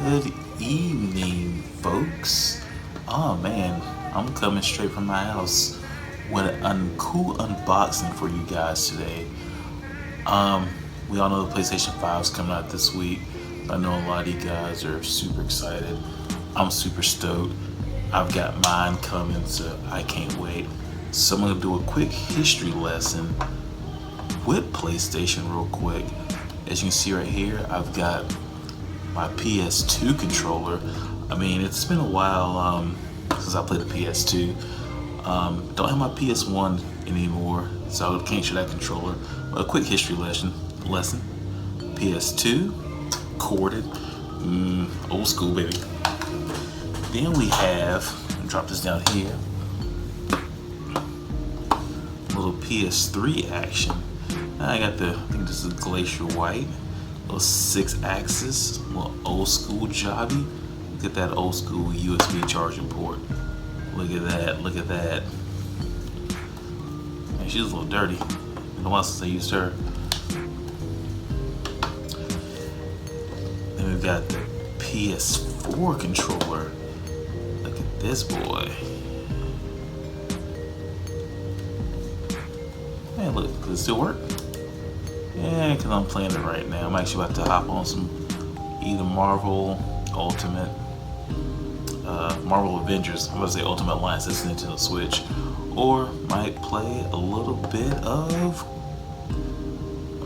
Good evening, folks. Oh man, I'm coming straight from my house with a cool unboxing for you guys today. We all know the PlayStation 5 is coming out this week. I know a lot of you guys are super excited. I'm super stoked. I've got mine coming, so I can't wait. So I'm gonna do a quick history lesson with PlayStation real quick. As you can see right here, I've got my PS2 controller. I mean, it's been a while since I played the PS2. Don't have my PS1 anymore, so I can't show that controller. But a quick history lesson. PS2, corded, old school baby. Then we have, drop this down here, little PS3 action. I got I think this is glacier white. Little 6-axis, little old school jobby. Look at that old school USB charging port. Look at that, look at that. Man, she's a little dirty. In a while since I used her. Then we've got the PS4 controller. Look at this boy. Man, look, does it still work? Yeah, because I'm playing it right now. I'm actually about to hop on some either Marvel Ultimate, Marvel Avengers, I'm going to say Ultimate Alliance, that's Nintendo Switch, or might play a little bit of,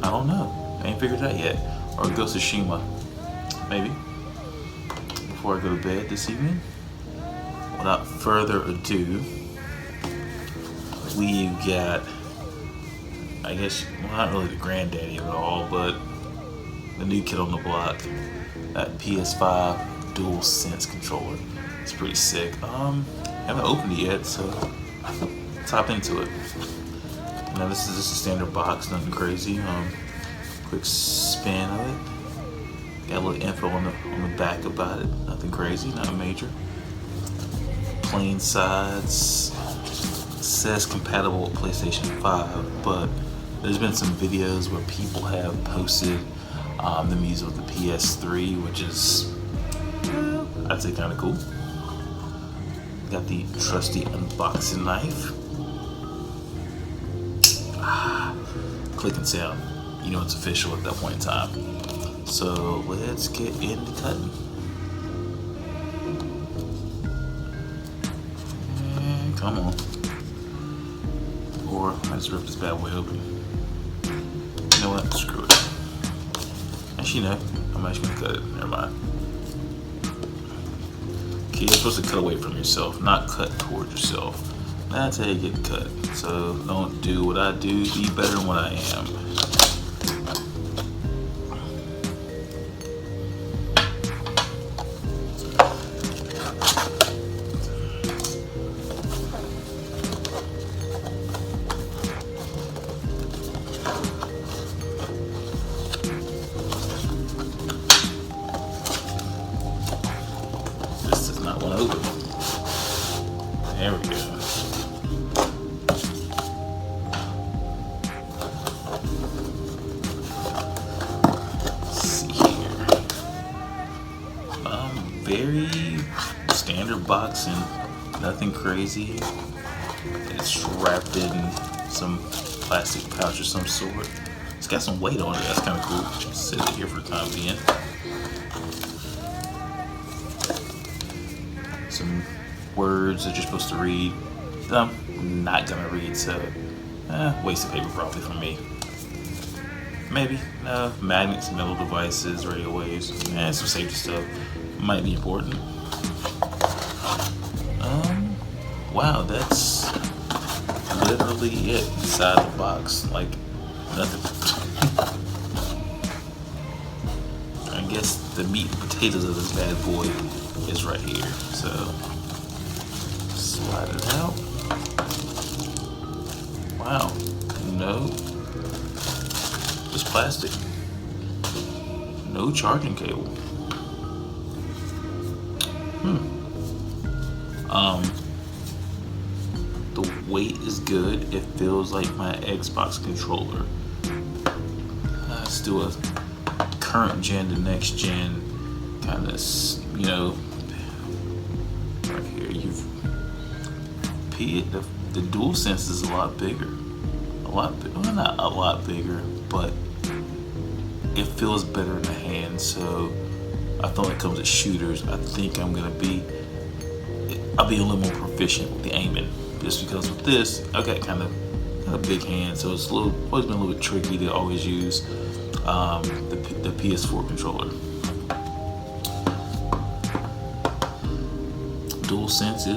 I don't know, I ain't figured it out yet, or Ghost of Tsushima, maybe, before I go to bed this evening. Without further ado, we've got, I guess, well, not really the granddaddy of it all, but the new kid on the block, that PS5 DualSense Controller. It's pretty sick. Haven't opened it yet, so let's hop into it. Now this is just a standard box, nothing crazy. Quick spin of it. Got a little info on the back about it. Nothing crazy, not major. Plain sides. Says compatible with PlayStation 5, but there's been some videos where people have posted them using with the PS3, which is, I'd say, kind of cool. Got the trusty unboxing knife. Clicking sound. You know it's official at that point in time. So let's get into cutting. And come on. Or I just ripped this bad boy open. You know what? Screw it. Actually, no. I'm actually gonna cut it. Never mind. Okay, you're supposed to cut away from yourself, not cut towards yourself. That's how you get cut. So don't do what I do. Be better than what I am. Open. There we go. Let's see here. Very standard boxing, nothing crazy. It's wrapped in some plastic pouch of some sort. It's got some weight on it. That's kind of cool. Just sit it here for the time being. Some words that you're supposed to read that I'm not gonna read, so waste of paper probably for me. Maybe magnets, metal devices, radio waves, some safety stuff might be important. Wow, that's literally it inside the box, like nothing. I guess the meat and potatoes of this bad boy is right here. So slide it out. Wow, no, just plastic. No charging cable. The weight is good. It feels like my Xbox controller. Still a current gen to next gen kind of, you know, right here, the DualSense is a lot bigger. Well, not a lot bigger, but it feels better in the hand. So I thought when it comes to shooters, I think I'll be a little more proficient with the aiming. Just because with this, I got kind of big hands, so it's always been a little bit tricky to always use the PS4 controller. DualSense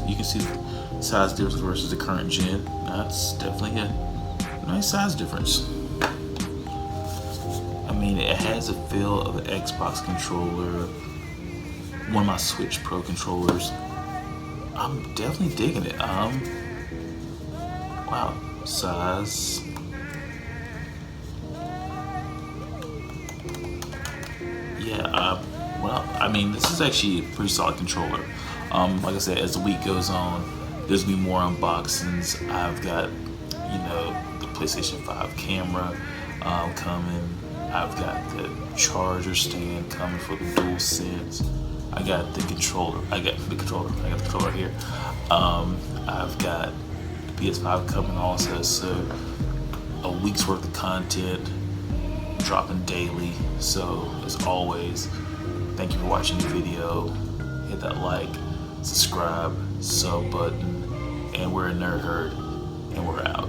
you can see the size difference versus the current gen. That's definitely a nice size difference. I mean, it has a feel of an Xbox controller, one of my Switch Pro controllers. I'm definitely digging it. Wow, size. Yeah, well, I mean, this is actually a pretty solid controller. Like I said, as the week goes on, there's gonna be more unboxings. I've got, you know, the PlayStation 5 camera coming. I've got the charger stand coming for the DualSense. I got the controller. I got the controller here. I've got the PS5 coming also. So a week's worth of content dropping daily. So as always, thank you for watching the video. Hit that like, subscribe, sub button, and we're a Nerd Herd, and we're out.